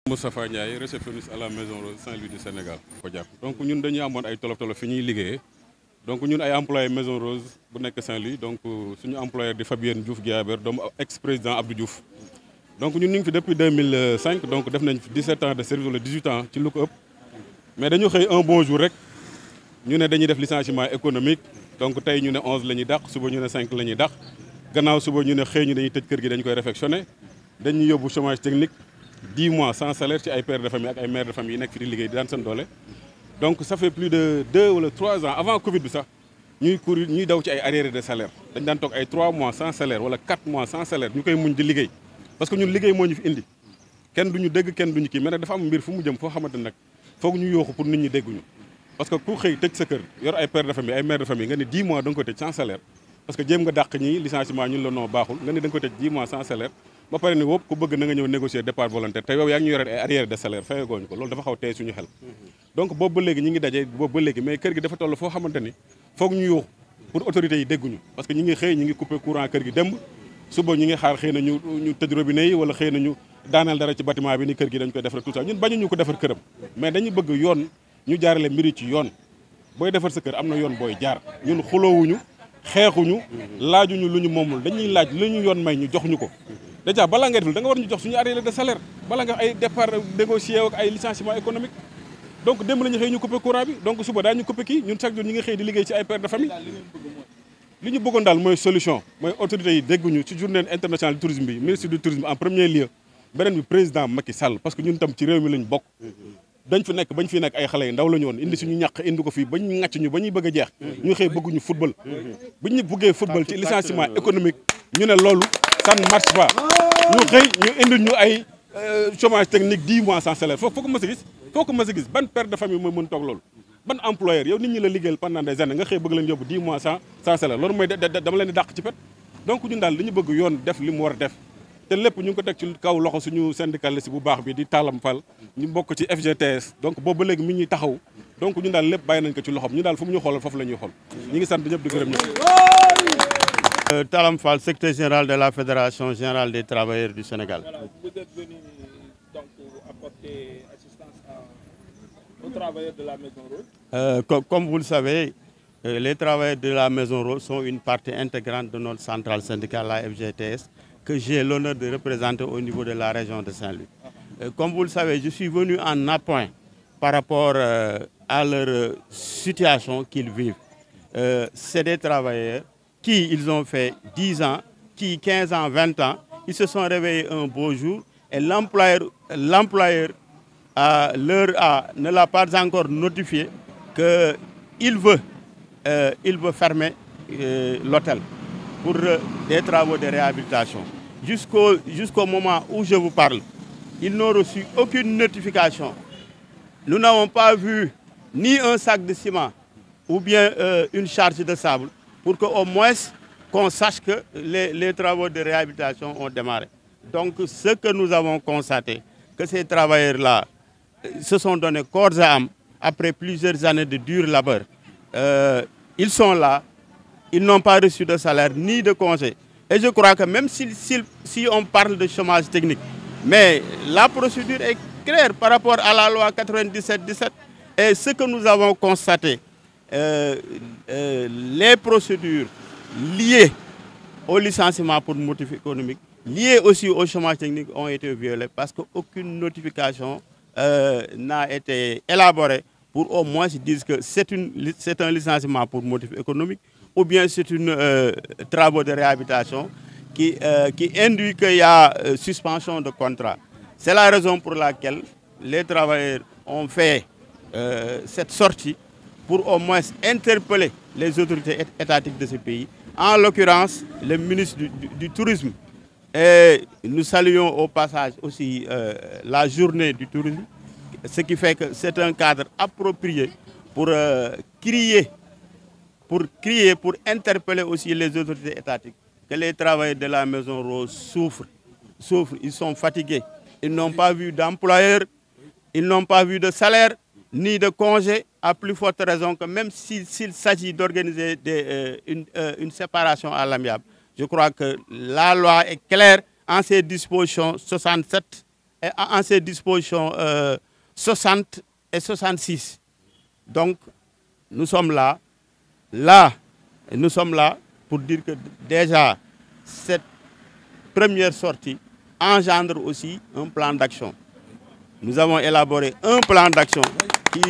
Moustapha Ndiaye, réceptionniste à la Maison Rose Saint-Louis du Sénégal. Donc ñun dañuy amoon ay tolof-tolof fi ñuy liggéeyee donc ñun ay employé Maison Rose bu nekk Saint-Louis donc suñu employeur di Fabienne Diouf Guiaber doomu ex-président Abdou Diouf. Donc ñun ñu ngi fi depuis 2005 donc def nañ fi 17 ans de service wala 18 ans ci lu ko ëpp mais dañu xëy un bon jour rek ñu ne dañuy def licenciement économique donc tey ñu ne 11 la ñuy dàq suba ñu ne 5 la ñuy dàq gannaaw suba ñu ne xëy ñu dañuy tëj kër gi dañu koy réfectionné dañuy yóbbu chômage technique 10 mois sans salaire ci ay pères de famille ak ay mères de famille yi nekk fi di liggéey di daan seen doole. Donc ça fait plus de 2 wala 3 ans avant Covid bi sax ñuy daw ci ay arriérés de salaire dañ daan toog ay 3 mois sans salaire wala 4 mois sans salaire ñu koy muñ di liggéey parce que ñun liggéey moo ñu fi indi kenn duñu dégg kenn duñu kii mais nag dafa am mbir fu mu jëm foo xamante nag foog ñu yooxu pour nit ñi dégguñu parce que ku xëy tëj sa kër yor ay pères de famille ay mères de famille nga ne 10 mois da nga ko tëj sans salaire parce que jéem nga dàq ñi licenciement ñun la noo baaxul nga ne da nga ko tëj 10 mois sans salaire ba pare ni wópp ku bëgg na nga ñëw négocier départ volontaire te yow yaa ngi ñu yore ay arriérés de salaire fayagooñu ko loolu dafa xaw tey suñu xel donc boobu ba léegi ñi ngi daje boobu ba léegi mais kër gi dafa toll foo xamante ni foog ñu yuux pour autorités yi dégguñu parce que ñi ngi xëy ñi ngi coupé courant kër gi démb suba ñi ngi xaar xëy na ñu tëj robinet yi wala xëy na ñu daaneel dara ci bâtiment bi ni kër gi dañ koy defar tout ça ñun bañuñu ko defar këram mais dañu bëgg yoon ñu jaarale mbiri ci yoon booy defar sa kër am na yoon booy jaar ñun xuloowuñu xeexuñu laajuñu lu ñu moomul dañuy laaj lu ñu yoon may ñu jox ñu ko déjà balaa ngay def da nga war ñu jox suñu arriérés de salaire balaa nga ay départ négocié ak ay licenciement économique donc démb la ñu xëy ñu coupé courant bi donc suba daañu coupé kii ñun chaque jour ñi ngi xëy di liggéey ci ay pères de famille li ñu bëggoon daal mooy solution mooy autorités yi dégguñu ci journée internationale du tourisme bi ministre du tourisme en premier lieu beneen bi président Macky Sall parce que ñun tam ci réew mi lañ bokk dañ fi nekk bañ fi nekk ay xale yu ndaw la ñu woon indi suñu ñàkk indi ko fii bañ ŋàcc ñu ba ñuy bëgg a jeex ñu xëy bëgguñu football bu ñu bëggee football ci licenciement économique ñu ne loolu ça ne marche pas ñu xëy ñu indi ñu ay chômage technique 10 mois sans salaire foo ko mës a gis foo ko mës a gis ban père de famille mooy mën toog loolu ban employeur yow nit ñi la liggéeyal pendant des années nga xëy bëgg leen yóbbu 10 mois sans salaire loolu mooy dama leen di dàq ci pet donc ñun daal li ñu bëgg yoon def li mu war a def te lépp ñu ngi ko teg ci kaw loxo suñu syndicaliste bu baax bi di Talam Fall ñu bokk ci FGTS donc boobu ba léegi mi ñuy taxaw donc ñun daal lépp bàyyi nañ ko ci loxom ñu daal fu mu ñu xoolal foofu la ñuy xool ñi ngi sant ñëpp di gërëm ñëpp. Talam Fall, secrétaire général de la Fédération générale des travailleurs du Sénégal. Vous êtes venu donc apporter assistance aux travailleurs de la Maison Rose. Comme vous le savez, les travailleurs de la Maison Rose sont une partie intégrante de notre centrale syndicale, la FGTS, que j'ai l'honneur de représenter au niveau de la région de Saint-Louis. Comme vous le savez, je suis venu en appoint par rapport à leur situation qu'ils vivent. C'est des travailleurs qui ils ont fait 10 ans, qui 15 ans, 20 ans, ils se sont réveillés un beau jour et l'employeur ne l'a pas encore notifié qu'il veut fermer l'hôtel pour des travaux de réhabilitation. Jusqu'au moment où je vous parle, ils n'ont reçu aucune notification. Nous n'avons pas vu ni un sac de ciment ou bien une charge de sable pour qu'au moins qu'on sache que les travaux de réhabilitation ont démarré. Donc ce que nous avons constaté, que ces travailleurs-là se sont donnés corps et âme après plusieurs années de dur labeur. Ils sont là, ils n'ont pas reçu de salaire ni de congé. Et je crois que même si on parle de chômage technique, mais la procédure est claire par rapport à la loi 97-17. Et ce que nous avons constaté, les procédures liées au licenciement pour motif économique, liées aussi au chômage technique ont été violées parce qu'aucune notification n'a été élaborée pour au moins dire que c'est un licenciement pour motif économique ou bien c'est une travaux de réhabilitation qui induit qu'il y a suspension de contrat. C'est la raison pour laquelle les travailleurs ont fait cette sortie pour au moins interpeller les autorités étatiques de ce pays, en l'occurrence le ministre du Tourisme. Et nous saluons au passage aussi la journée du tourisme, ce qui fait que c'est un cadre approprié pour crier, pour interpeller aussi les autorités étatiques, que les travailleurs de la Maison Rose souffrent, ils sont fatigués, ils n'ont pas vu d'employeur, ils n'ont pas vu de salaire, ni de congé, à plus forte raison que même s'il s'agit d'organiser une séparation à l'amiable, je crois que la loi est claire en ses dispositions 67 en ses dispositions 60 et 66. Donc, nous sommes là, nous sommes là pour dire que déjà, cette première sortie engendre aussi un plan d'action. Nous avons élaboré un plan d'action qui